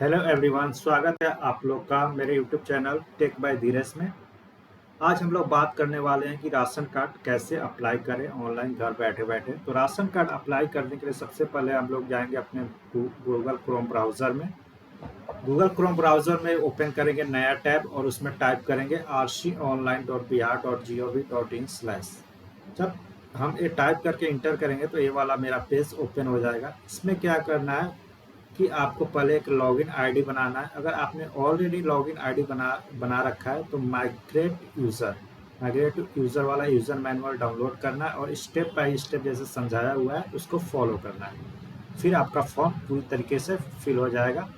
Hello everyone, स्वागत है आप लोग का मेरे यूट्यूब चैनल टेक बाय धीरज में। आज हम लोग बात करने वाले हैं कि राशन कार्ड कैसे अप्लाई करें ऑनलाइन घर बैठे बैठे। तो राशन कार्ड अप्लाई करने के लिए सबसे पहले हम लोग जाएंगे अपने गूगल क्रोम ब्राउज़र में। गूगल क्रोम ब्राउज़र में ओपन करेंगे नया टैब और उसमें टाइप करेंगे rconline.bihar.gov.in/। जब हम ये टाइप करके इंटर करेंगे तो ये वाला मेरा पेज ओपन हो जाएगा। इसमें क्या करना है कि आपको पहले एक लॉगिन आईडी बनाना है। अगर आपने ऑलरेडी लॉगिन आईडी बना रखा है तो माइग्रेट यूज़र वाला यूज़र मैनुअल डाउनलोड करना है और स्टेप बाय स्टेप जैसे समझाया हुआ है उसको फॉलो करना है। फिर आपका फॉर्म पूरी तरीके से फिल हो जाएगा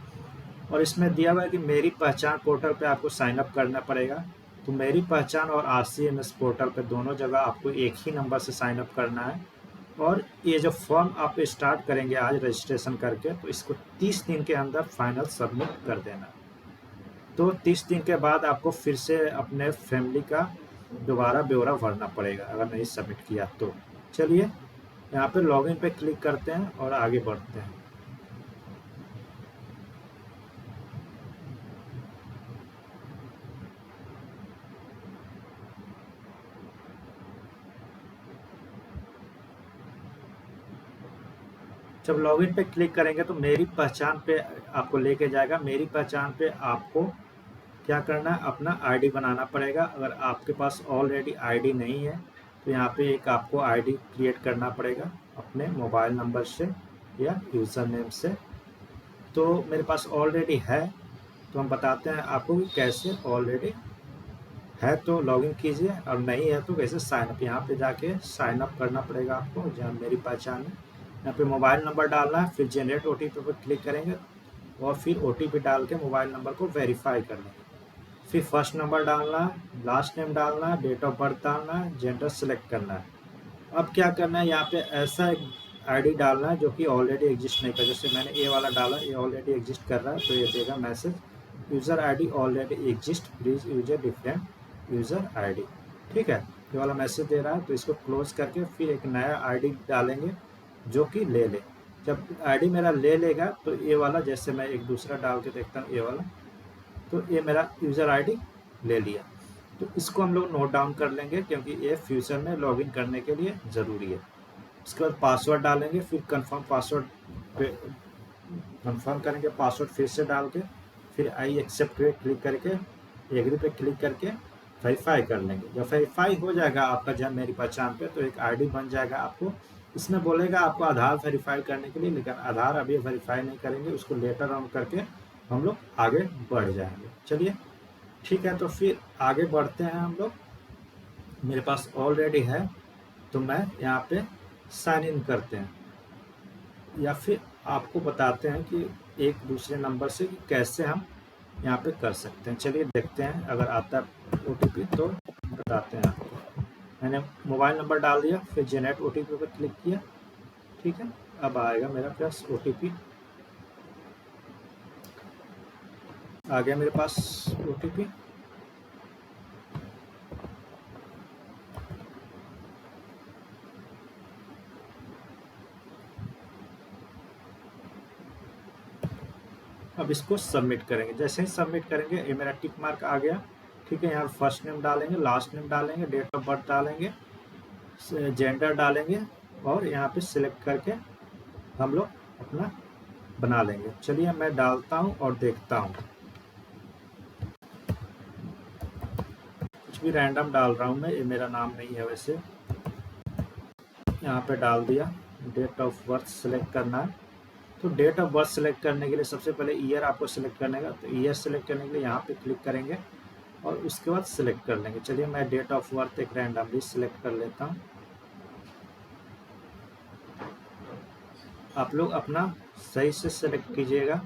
और इसमें दिया हुआ है कि मेरी पहचान पोर्टल पे आपको साइन अप करना पड़ेगा। तो मेरी पहचान और RCMS पोर्टल पे दोनों जगह आपको एक ही नंबर से साइन अप करना है। और ये जो फॉर्म आप स्टार्ट करेंगे आज रजिस्ट्रेशन करके, तो इसको 30 दिन के अंदर फाइनल सबमिट कर देना। तो 30 दिन के बाद आपको फिर से अपने फैमिली का दोबारा ब्यौरा भरना पड़ेगा अगर नहीं सबमिट किया तो। चलिए यहाँ पे लॉगिन पे क्लिक करते हैं और आगे बढ़ते हैं। जब लॉगिन पे क्लिक करेंगे तो मेरी पहचान पे आपको लेके जाएगा। मेरी पहचान पे आपको क्या करना है, अपना आईडी बनाना पड़ेगा। अगर आपके पास ऑलरेडी आईडी नहीं है तो यहाँ पे एक आपको आईडी क्रिएट करना पड़ेगा अपने मोबाइल नंबर से या यूज़र नेम से। तो मेरे पास ऑलरेडी है, तो हम बताते हैं आपको कि कैसे। ऑलरेडी है तो लॉगिन कीजिए और नहीं है तो कैसे साइन अप। यहाँ पे जाके साइन अप करना पड़ेगा आपको जहाँ मेरी पहचान है। यहाँ पे मोबाइल नंबर डालना है, फिर जनरेट OTP पर क्लिक करेंगे और फिर OTP डाल के मोबाइल नंबर को वेरीफाई कर लेंगे। फिर फर्स्ट नंबर डालना है, लास्ट नेम डालना है, डेट ऑफ बर्थ डालना है, जेंडर सेलेक्ट करना है। अब क्या करना है, यहाँ पे ऐसा एक आईडी डालना है जो कि ऑलरेडी एग्जिस्ट नहीं कर। जैसे मैंने ये वाला डाला, ये ऑलरेडी एग्जिस्ट कर रहा है तो ये देगा message user ID already exist, please use a different user ID. ठीक है, ये वाला मैसेज दे रहा है तो इसको क्लोज करके फिर एक नया आईडी डालेंगे जो कि ले ले। जब आईडी मेरा ले लेगा तो ये वाला, जैसे मैं एक दूसरा डाल के देखता हूँ, ये वाला, तो ये मेरा यूज़र आईडी ले लिया। तो इसको हम लोग नोट डाउन कर लेंगे क्योंकि ये फ्यूचर में लॉगिन करने के लिए ज़रूरी है। उसके बाद पासवर्ड डालेंगे, फिर कंफर्म पासवर्ड पे कंफर्म करेंगे, पासवर्ड फिर से डाल के फिर आई एक्सेप्ट पे क्लिक करके एग्री पे क्लिक करके वेरीफाई कर लेंगे। जब वेरीफाई हो जाएगा आपका जब मेरी पहचान पे, तो एक आईडी बन जाएगा आपको। इसमें बोलेगा आपको आधार वेरीफाई करने के लिए, लेकिन आधार अभी वेरीफाई नहीं करेंगे, उसको लेटर ऑन करके हम लोग आगे बढ़ जाएंगे। चलिए ठीक है, तो फिर आगे बढ़ते हैं हम लोग। मेरे पास ऑलरेडी है तो मैं यहाँ पे साइन इन करते हैं, या फिर आपको बताते हैं कि एक दूसरे नंबर से कि कैसे हम यहाँ पे कर सकते हैं। चलिए देखते हैं, अगर आता है OTP तो बताते हैं आपको। मैंने मोबाइल नंबर डाल दिया, फिर जनरेट OTP पर क्लिक किया। ठीक है, अब आएगा मेरा पास OTP, आ गया मेरे पास OTP। अब इसको सबमिट करेंगे। जैसे ही सबमिट करेंगे ये मेरा टिक मार्क आ गया। ठीक है, यहाँ फर्स्ट नेम डालेंगे, लास्ट नेम डालेंगे, डेट ऑफ बर्थ डालेंगे, जेंडर डालेंगे और यहाँ पे सिलेक्ट करके हम लोग अपना बना लेंगे। चलिए मैं डालता हूँ और देखता हूँ। कुछ भी रैंडम डाल रहा हूँ मैं, ये मेरा नाम नहीं है वैसे। यहाँ पे डाल दिया, डेट ऑफ बर्थ सेलेक्ट करना है। तो डेट ऑफ बर्थ सेलेक्ट करने के लिए सबसे पहले ईयर आपको सेलेक्ट करने का, तो ईयर सेलेक्ट करने के लिए यहाँ पे क्लिक करेंगे और उसके बाद सिलेक्ट कर लेंगे। चलिए मैं डेट ऑफ बर्थ एक रैंडमली सिलेक्ट कर लेता हूँ। आप लोग अपना सही से सिलेक्ट कीजिएगा,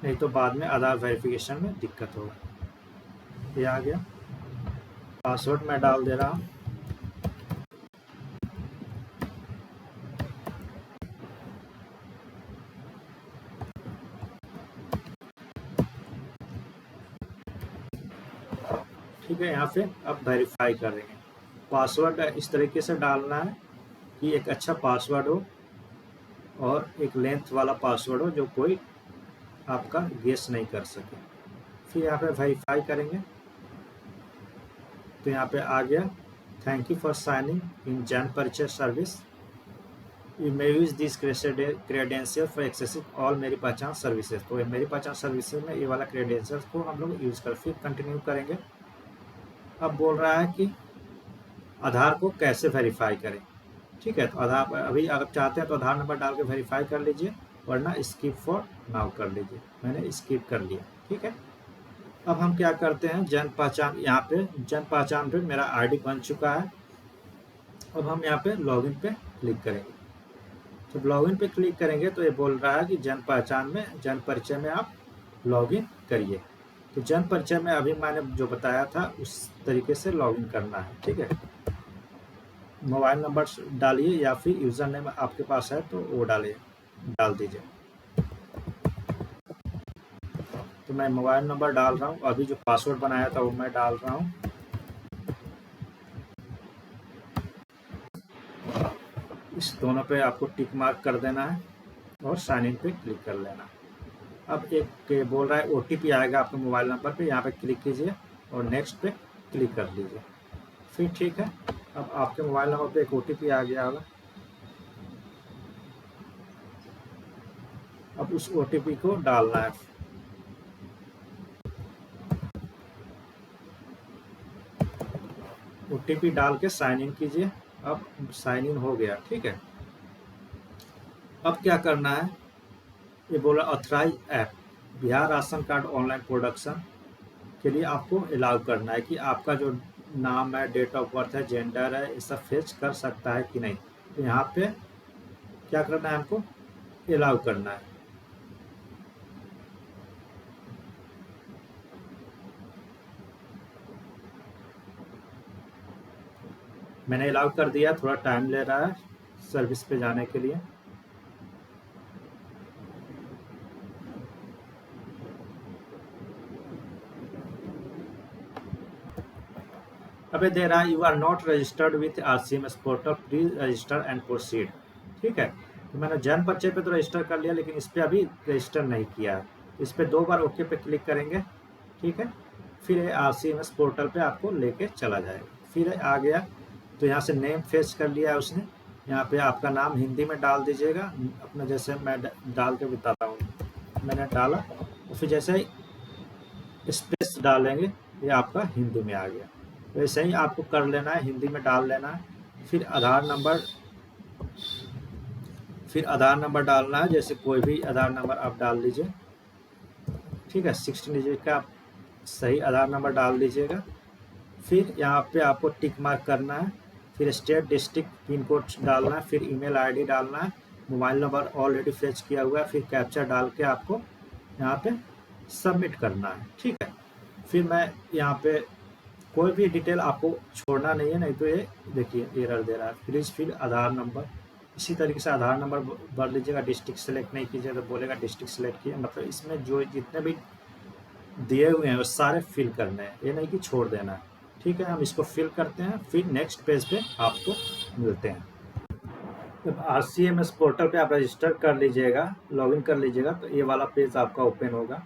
नहीं तो बाद में आधार वेरिफिकेशन में दिक्कत होगा। ये आ गया, पासवर्ड मैं डाल दे रहा हूँ। ठीक है, यहाँ पे अब वेरीफाई करेंगे। पासवर्ड इस तरीके से डालना है कि एक अच्छा पासवर्ड हो और एक लेंथ वाला पासवर्ड हो जो कोई आपका गेस नहीं कर सके। फिर यहाँ पे वेरीफाई करेंगे तो यहाँ पे आ गया, थैंक यू फॉर साइनिंग इन जन परिचय service, you may use this credential for accessing all मेरी पहचान सर्विसेज। तो मेरी पहचान सर्विसेज में ये वाला क्रेडेंशियल को हम लोग यूज़ कर, फिर कंटिन्यू करेंगे। अब बोल रहा है कि आधार को कैसे वेरीफाई करें। ठीक है, तो आधार अभी अगर चाहते हैं तो आधार नंबर डाल के वेरीफाई कर लीजिए, वरना स्किप फॉर नाउ कर लीजिए। मैंने स्किप कर लिया। ठीक है, अब हम क्या करते हैं, जन पहचान, यहाँ पे जन पहचान पे मेरा आईडी बन चुका है। अब हम यहाँ पे लॉगिन पे क्लिक करेंगे। जब लॉगिन पे क्लिक करेंगे तो ये बोल रहा है कि जन पहचान में, जन परिचय में आप लॉगिन करिए। तो जन परिचय में अभी मैंने जो बताया था उस तरीके से लॉगिन करना है। ठीक है, मोबाइल नंबर डालिए या फिर यूज़र नेम आपके पास है तो वो डाल दीजिए। तो मैं मोबाइल नंबर डाल रहा हूँ, अभी जो पासवर्ड बनाया था वो मैं डाल रहा हूँ। इस दोनों पे आपको टिक मार्क कर देना है और साइन इन पे क्लिक कर लेना। अब एक बोल रहा है OTP आएगा आपके मोबाइल नंबर पे, यहाँ पे क्लिक कीजिए और नेक्स्ट पे क्लिक कर लीजिए। फिर ठीक है, अब आपके मोबाइल नंबर पे एक OTP आ गया होगा। अब उस OTP को डालना है। OTP डाल के साइन इन कीजिए। अब साइन इन हो गया। ठीक है, अब क्या करना है, ये बोला authorize app Bihar ration card online production के लिए आपको अलाउ करना है कि आपका जो नाम है, डेट ऑफ बर्थ है, जेंडर है, ये सब फेच कर सकता है कि नहीं। तो यहाँ पे क्या करना है, हमको अलाउ करना है। मैंने अलाउ कर दिया, थोड़ा टाइम ले रहा है सर्विस पे जाने के लिए। अबे दे रहा है you are not registered with RCMS portal, please register and proceed. ठीक है, तो मैंने जन परिचय पे तो रजिस्टर कर लिया, लेकिन इस पर अभी रजिस्टर नहीं किया है। इस पर 2 बार ओके पे क्लिक करेंगे। ठीक है, फिर RCMS पोर्टल पे आपको लेके चला जाएगा। फिर आ गया तो यहाँ से नेम फेच कर लिया है उसने। यहाँ पे आपका नाम हिंदी में डाल दीजिएगा अपना, जैसे मैं डाल के बताता हूँ। मैंने डाला और फिर जैसे ही स्पेस डालेंगे ये आपका हिंदी में आ गया। वैसे ही आपको कर लेना है, हिंदी में डाल लेना है। फिर आधार नंबर डालना है, जैसे कोई भी आधार नंबर आप डाल लीजिए। ठीक है, 16 डिजिट का सही आधार नंबर डाल दीजिएगा। फिर यहाँ पे आपको टिक मार्क करना है, फिर स्टेट, डिस्ट्रिक्ट, पिन कोड डालना है, फिर ईमेल आईडी डालना है, मोबाइल नंबर ऑलरेडी फेच किया हुआ है, फिर कैप्चा डाल के आपको यहाँ पे सबमिट करना है। ठीक है, फिर मैं यहाँ पे कोई भी डिटेल आपको छोड़ना नहीं है, नहीं तो ये देखिए एरर दे रहा है। प्लीज़ फिर आधार नंबर, इसी तरीके से आधार नंबर भर लीजिएगा। डिस्ट्रिक्ट सेलेक्ट नहीं कीजिए तो बोलेगा डिस्ट्रिक्ट सेलेक्ट किए, मतलब इसमें जो जितने भी दिए हुए हैं वो सारे फिल करने हैं, ये नहीं कि छोड़ देना है। ठीक है, हम इसको फिल करते हैं, फिर नेक्स्ट पेज पे आपको मिलते हैं। जब RCMS पोर्टल पे आप रजिस्टर कर लीजिएगा, लॉगिन कर लीजिएगा, तो ये वाला पेज आपका ओपन होगा।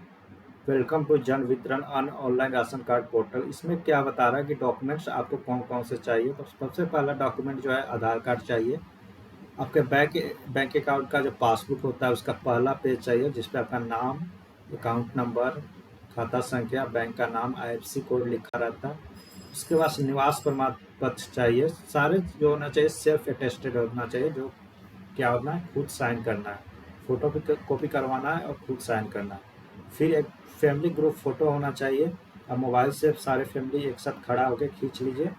वेलकम टू जन वितरण ऑनलाइन राशन कार्ड पोर्टल। इसमें क्या बता रहा है कि डॉक्यूमेंट्स आपको कौन कौन से चाहिए। तो सबसे पहला डॉक्यूमेंट जो है आधार कार्ड चाहिए। आपके बैंक अकाउंट का जो पासबुक होता है उसका पहला पेज चाहिए, जिसपे आपका नाम, अकाउंट नंबर, खाता संख्या, बैंक का नाम, IFSC कोड लिखा रहता है। उसके बाद निवास प्रमाण पत्र चाहिए। सारे जो होना चाहिए सेल्फ अटेस्टेड होना चाहिए, जो क्या होना है, खुद साइन करना है, फोटो कॉपी करवाना है और खुद साइन करना है। फिर एक फैमिली ग्रुप फोटो होना चाहिए, अब मोबाइल से सारे फैमिली एक साथ खड़ा होकर खींच लीजिए।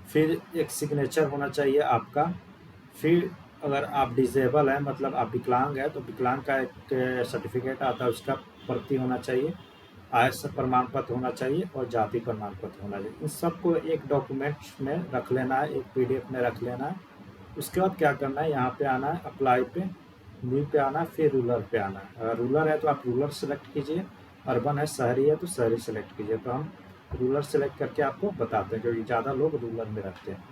फिर एक सिग्नेचर होना चाहिए आपका। फिर अगर आप डिसेबल हैं, मतलब आप विकलांग हैं, तो विकलांग का एक सर्टिफिकेट आता है, उसका प्रति होना चाहिए। आय प्रमाण पत्र होना चाहिए और जाति प्रमाण पत्र होना चाहिए। इन सबको एक डॉक्यूमेंट में रख लेना है, एक PDF में रख लेना है। उसके बाद क्या करना है, यहाँ पे आना है, अप्लाई पे, न्यू पे आना है, फिर रूरल पे आना है। अगर रूरल है तो आप रूरल सेलेक्ट कीजिए, अर्बन है, शहरी है तो शहरी सेलेक्ट कीजिए। तो हम रूरल सेलेक्ट करके आपको बताते हैं, क्योंकि ज़्यादा लोग रूरल में रहते हैं।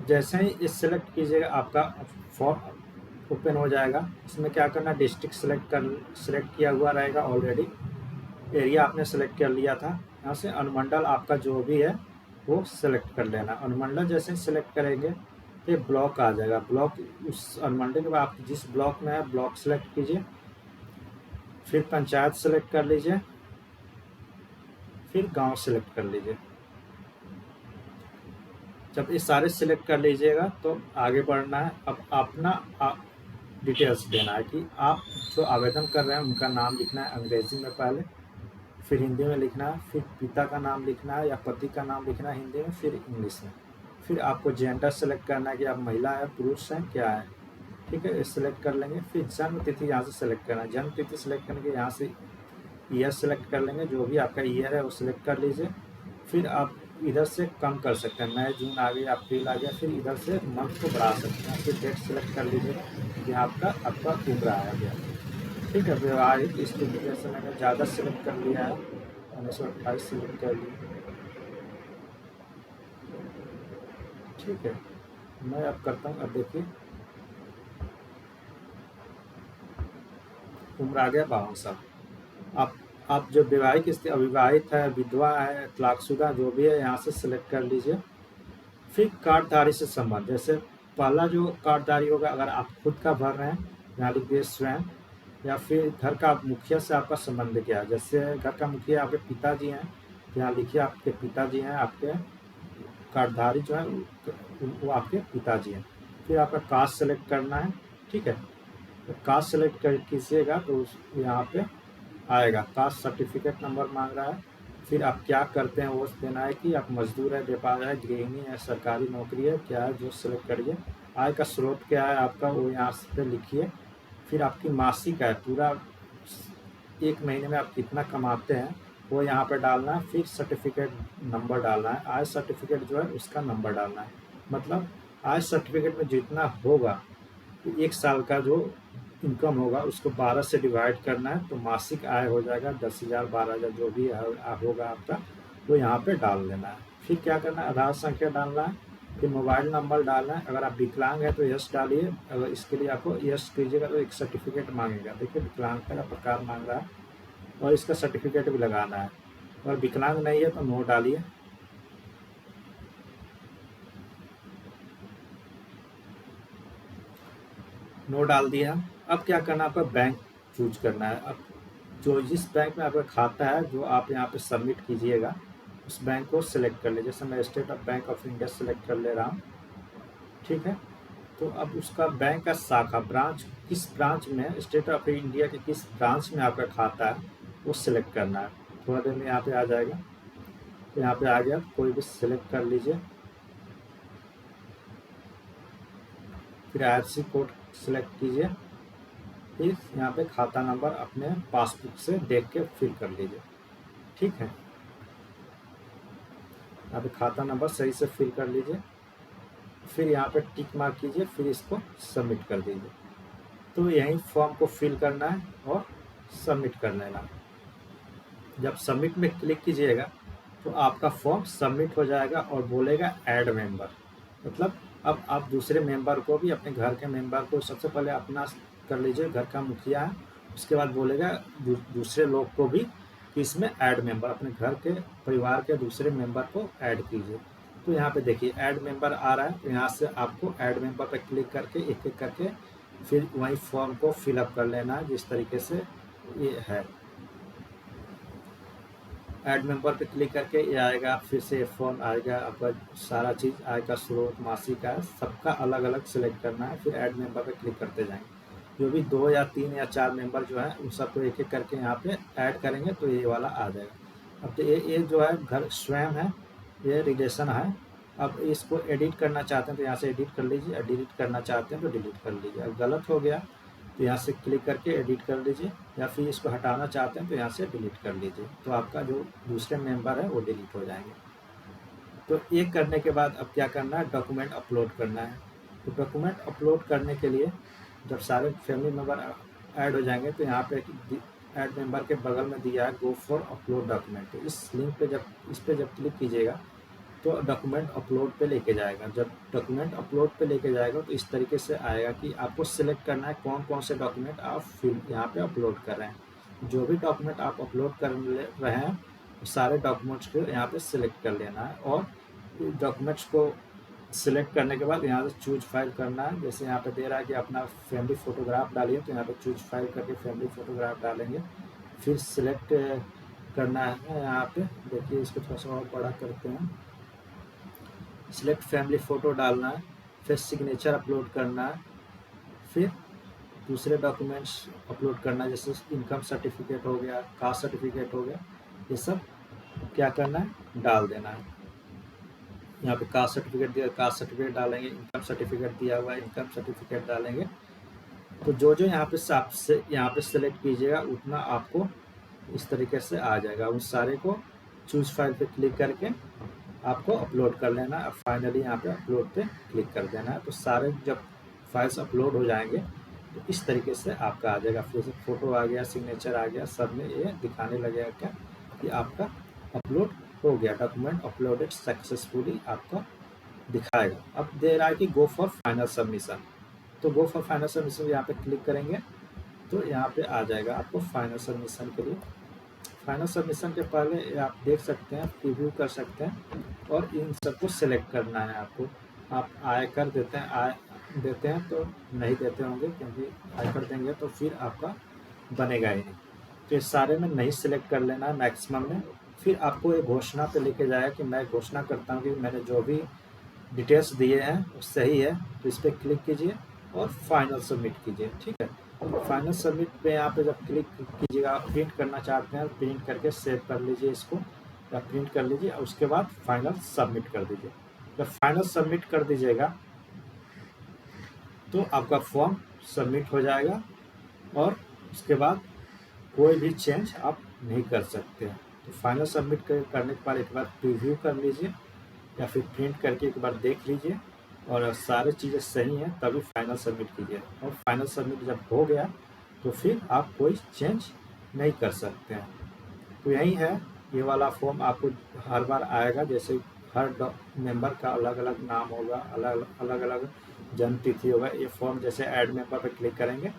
जैसे ही इस सेलेक्ट कीजिएगा आपका फॉर्म ओपन हो जाएगा। इसमें क्या करना, डिस्ट्रिक्ट सेलेक्ट किया हुआ रहेगा ऑलरेडी, एरिया आपने सेलेक्ट कर लिया था। यहाँ से अनुमंडल आपका जो भी है वो सेलेक्ट कर लेना। अनुमंडल जैसे ही सेलेक्ट करेंगे तो ब्लॉक आ जाएगा। ब्लॉक उस अनुमंडल के बाद आप जिस ब्लॉक में है ब्लॉक सेलेक्ट कीजिए, फिर पंचायत सेलेक्ट कर लीजिए, फिर गांव सेलेक्ट कर लीजिए। जब ये सारे सिलेक्ट कर लीजिएगा तो आगे बढ़ना है। अब अपना डिटेल्स देना है कि आप जो आवेदन कर रहे हैं उनका नाम लिखना है अंग्रेजी में पहले, फिर हिंदी में लिखना है, फिर पिता का नाम लिखना है या पति का नाम लिखना है हिंदी में, फिर इंग्लिश में। फिर आपको जेंडर सेलेक्ट करना है कि आप महिला है पुरुष हैं क्या है, ठीक है, सेलेक्ट कर लेंगे। फिर जन्म तिथि यहाँ से सेलेक्ट करना है। जन्म तिथि सेलेक्ट करने के यहाँ से ईयर सेलेक्ट कर लेंगे, जो भी आपका ईयर है वो सिलेक्ट कर लीजिए। फिर आप इधर से कम कर सकते हैं, मई जून आ गया, अप्रैल आ गया, फिर इधर से मंथ को बढ़ा सकते हैं। फिर डेट सेलेक्ट कर लीजिएगा, यहाँ आपका उम्र आया गया, ठीक है। विवाहित स्थिति जैसे मैंने ज़्यादा सेलेक्ट कर लिया है, 1928 सेलेक्ट कर लिया, ठीक है। मैं अब करता हूँ, अब देखिए उम्र आ गया 52 साल। आप जो विवाहित स्थिति, अविवाहित है, विधवा है, तलाकशुदा जो भी है यहाँ से सिलेक्ट कर लीजिए। फिर कार्डधारी से संबंध, जैसे पहला जो कार्डधारी होगा, अगर आप खुद का भर रहे हैं यहाँ लिख दिए स्वयं, या फिर घर का मुखिया से आपका संबंध क्या है। जैसे घर का मुखिया आपके पिताजी हैं तो यहाँ लिखिए आपके पिताजी हैं, आपके कार्डधारी जो है वो आपके पिताजी हैं। फिर आपका कास्ट सेलेक्ट करना है, ठीक है। तो कास्ट सेलेक्ट कर कीजिएगा तो यहाँ पे आएगा, कास्ट सर्टिफिकेट नंबर मांग रहा है। फिर आप क्या करते हैं वो देना है कि आप मजदूर है, व्यापार है, गृहिणी है, सरकारी नौकरी है, क्या है जो सेलेक्ट करिए। आय का स्रोत क्या है आपका वो यहाँ पे लिखिए। फिर आपकी मासिक आय, पूरा एक महीने में आप कितना कमाते हैं वो यहाँ पे डालना है। फिर सर्टिफिकेट नंबर डालना है, आय सर्टिफिकेट जो है उसका नंबर डालना है। मतलब आय सर्टिफिकेट में जितना होगा, एक साल का जो इनकम होगा उसको 12 से डिवाइड करना है, तो मासिक आय हो जाएगा 10,000 12,000 जो भी होगा आपका, तो यहाँ पे डाल देना है। फिर क्या करना है, आधार संख्या डालना है, फिर मोबाइल नंबर डालना है। अगर आप विकलांग है तो यस डालिए, अगर इसके लिए आपको यस कीजिएगा तो एक सर्टिफिकेट मांगेगा। देखिए विकलांगता का प्रकार मांग रहा है और इसका सर्टिफिकेट भी लगाना है। और विकलांग नहीं है तो नो डालिए। नो डाल दिया। अब क्या करना है, आपका बैंक चूज करना है। अब जो जिस बैंक में आपका खाता है जो आप यहाँ पे सबमिट कीजिएगा उस बैंक को सिलेक्ट कर लीजिए। जैसे मैं state bank of India select कर ले रहा हूँ, ठीक है। तो अब उसका बैंक का शाखा ब्रांच, किस ब्रांच में, स्टेट ऑफ इंडिया के किस ब्रांच में आपका खाता है वो सिलेक्ट करना है। थोड़ा देर में यहाँ पे आ जाएगा, तो यहाँ पे आ गया, कोई भी सिलेक्ट कर लीजिए। फिर IFSC कोड सिलेक्ट कीजिए। फिर यहाँ पे खाता नंबर अपने पासबुक से देख के फिल कर लीजिए, ठीक है। यहाँ पे खाता नंबर सही से फिल कर लीजिए। फिर यहाँ पे टिक मार्क कीजिए, फिर इसको सबमिट कर दीजिए। तो यही फॉर्म को फिल करना है और सबमिट कर लेना। जब सबमिट में क्लिक कीजिएगा तो आपका फॉर्म सबमिट हो जाएगा और बोलेगा ऐड मेंबर। मतलब अब आप दूसरे मेंबर को भी, अपने घर के मेंबर को सबसे पहले अपना कर लीजिए, घर का मुखिया है, उसके बाद बोलेगा दूसरे लोग को भी कि इसमें ऐड मेंबर, अपने घर के परिवार के दूसरे मेंबर को ऐड कीजिए। तो यहाँ पे देखिए ऐड मेंबर आ रहा है, तो यहाँ से आपको ऐड मेंबर पर क्लिक करके एक एक करके फिर वही फॉर्म को फिलअप कर लेना है जिस तरीके से ये है। ऐड मेंबर पे क्लिक करके ये आएगा, फिर से फॉर्म आएगा, आपका सारा चीज़, आय का स्रोत, मासिक आय, सबका अलग अलग सेलेक्ट करना है। फिर ऐड मेंबर पे क्लिक करते जाएंगे। जो भी 2 या 3 या 4 मेंबर जो है उन सबको एक एक करके यहाँ पे ऐड करेंगे तो ये वाला आ जाएगा। अब तो ये जो है घर स्वयं है, ये रिलेशन है। अब इसको एडिट करना चाहते हैं तो यहाँ से एडिट कर लीजिए, डिलीट करना चाहते हैं तो डिलीट कर लीजिए। अब गलत हो गया तो यहाँ से क्लिक करके एडिट कर लीजिए, या फिर इसको हटाना चाहते हैं तो यहाँ से डिलीट कर लीजिए। तो आपका जो दूसरे मेंबर है वो डिलीट हो जाएंगे। तो ये करने के बाद अब क्या करना है, डॉक्यूमेंट अपलोड करना है। तो डॉक्यूमेंट अपलोड करने के लिए जब सारे फैमिली मेंबर ऐड हो जाएंगे तो यहाँ पे ऐड मेंबर के बगल में दिया है गो फॉर अपलोड डॉक्यूमेंट। तो इस लिंक पे जब क्लिक कीजिएगा तो डॉक्यूमेंट अपलोड पे लेके जाएगा। जब डॉक्यूमेंट अपलोड पे लेके जाएगा तो इस तरीके से आएगा कि आपको सिलेक्ट करना है कौन कौन से डॉक्यूमेंट आप फिल यहाँ पे अपलोड कर रहे हैं। जो भी डॉक्यूमेंट आप अपलोड कर रहे हैं सारे डॉक्यूमेंट्स को यहाँ पे सिलेक्ट कर लेना है, और डॉक्यूमेंट्स को सिलेक्ट करने के बाद यहाँ से चूज फाइल करना है। जैसे यहाँ पे दे रहा है कि अपना फैमिली फ़ोटोग्राफ डालिए, तो यहाँ पे चूज फाइल करके फैमिली फ़ोटोग्राफ डालेंगे। फिर सिलेक्ट करना है यहाँ पे, देखिए इसको थोड़ा सा और बड़ा करते हैं। सिलेक्ट फैमिली फ़ोटो डालना है, फिर सिग्नेचर अपलोड करना है, फिर दूसरे डॉक्यूमेंट्स अपलोड करना है, जैसे इनकम सर्टिफिकेट हो गया, कास्ट सर्टिफिकेट हो गया, ये सब क्या करना है डाल देना है। यहाँ पे कास्ट सर्टिफिकेट दिया, कास्ट सर्टिफिकेट डालेंगे, इनकम सर्टिफिकेट दिया हुआ है, इनकम सर्टिफिकेट डालेंगे। तो जो जो यहाँ पे आपसे यहाँ पे सेलेक्ट कीजिएगा उतना आपको इस तरीके से आ जाएगा। उन सारे को चूज फाइल पे क्लिक करके आपको अपलोड कर लेना है। फाइनली यहाँ पे अपलोड पे क्लिक कर देना है। तो सारे जब फाइल्स अपलोड हो जाएंगे तो इस तरीके से आपका आ जाएगा। फिर से फोटो आ गया, सिग्नेचर आ गया, सब में ये दिखाने लगेगा क्या कि आपका अपलोड हो गया, डॉक्यूमेंट अपलोडेड सक्सेसफुली आपका दिखाएगा। अब दे रहा है कि गो फॉर फाइनल सबमिशन, तो गो फॉर फाइनल सबमिशन यहाँ पे क्लिक करेंगे तो यहाँ पे आ जाएगा आपको फाइनल सबमिशन के लिए। फाइनल सबमिशन के पहले आप देख सकते हैं, प्रीव्यू कर सकते हैं, और इन सबको सिलेक्ट करना है आपको। आप आयकर देते हैं तो नहीं देते होंगे, क्योंकि आयकर देंगे तो फिर आपका बनेगा ही नहीं। तो इस सारे में नहीं सिलेक्ट कर लेना है मैक्सिमम में। फिर आपको ये घोषणा पे लेके जाएगा कि मैं घोषणा करता हूँ कि मैंने जो भी डिटेल्स दिए हैं वो सही है, तो इस पर क्लिक कीजिए और फाइनल सबमिट कीजिए। ठीक है, फाइनल सबमिट पे यहाँ पे जब क्लिक कीजिएगा, प्रिंट करना चाहते हैं प्रिंट करके सेव कर लीजिए इसको, या प्रिंट कर लीजिए और उसके बाद फाइनल सबमिट कर दीजिए। जब फाइनल सबमिट कर दीजिएगा तो आपका फॉर्म सबमिट हो जाएगा, और उसके बाद कोई भी चेंज आप नहीं कर सकते हैं। तो फाइनल सबमिट करने के बाद एक बार प्रीव्यू कर लीजिए या फिर प्रिंट करके एक बार देख लीजिए, और सारी चीज़ें सही हैं तभी फाइनल सबमिट कीजिए। और फाइनल सबमिट जब हो गया तो फिर आप कोई चेंज नहीं कर सकते हैं। तो यही है, ये वाला फॉर्म आपको हर बार आएगा। जैसे हर मेंबर का अलग अलग नाम होगा, अलग अलग जन्म तिथि होगा। ये फॉर्म जैसे ऐड मेंबर पर क्लिक करेंगे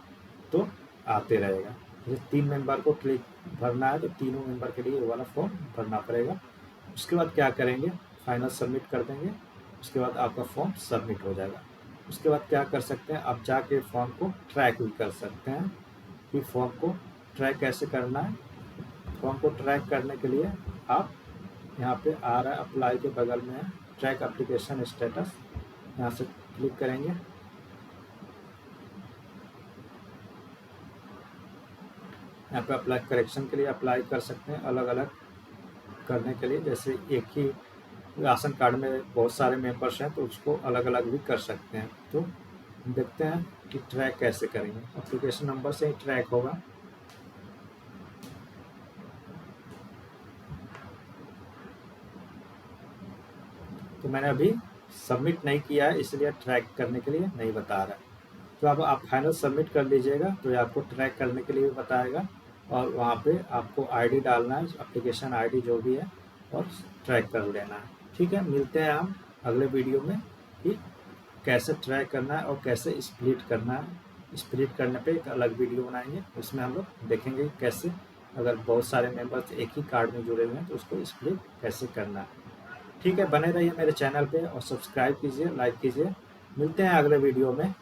तो आते रहेगा। जैसे 3 मेंबर को क्लिक भरना है तो तीनों मेंबर के लिए ये वाला फॉर्म भरना पड़ेगा। उसके बाद क्या करेंगे, फाइनल सबमिट कर देंगे, उसके बाद आपका फॉर्म सबमिट हो जाएगा। उसके बाद क्या कर सकते हैं, आप जाके फॉर्म को ट्रैक भी कर सकते हैं कि फॉर्म को ट्रैक कैसे करना है। फॉर्म को ट्रैक करने के लिए आप यहाँ पे आ रहा है अप्लाई के बगल में है ट्रैक एप्लीकेशन स्टेटस, यहाँ से क्लिक करेंगे। यहाँ पे अप्लाई करेक्शन के लिए अप्लाई कर सकते हैं, अलग अलग करने के लिए। जैसे एक ही राशन कार्ड में बहुत सारे मेंबर्स हैं तो उसको अलग अलग भी कर सकते हैं। तो देखते हैं कि ट्रैक कैसे करेंगे। एप्लीकेशन नंबर से ही ट्रैक होगा। तो मैंने अभी सबमिट नहीं किया है इसलिए ट्रैक करने के लिए नहीं बता रहा है। तो अब आप फाइनल सबमिट कर लीजिएगा तो ये आपको ट्रैक करने के लिए बताएगा, और वहाँ पे आपको आईडी डालना है, एप्लीकेशन आईडी जो भी है, और ट्रैक कर लेना है। ठीक है, मिलते हैं हम अगले वीडियो में कि कैसे ट्रैक करना है और कैसे स्प्लिट करना है। स्प्लिट करने पे एक अलग वीडियो बनाएंगे, उसमें हम लोग देखेंगे कैसे अगर बहुत सारे मेंबर्स एक ही कार्ड में जुड़े हुए हैं तो उसको स्प्लिट कैसे करना है। ठीक है, बने रहिए मेरे चैनल पे और सब्सक्राइब कीजिए, लाइक कीजिए। मिलते हैं अगले वीडियो में।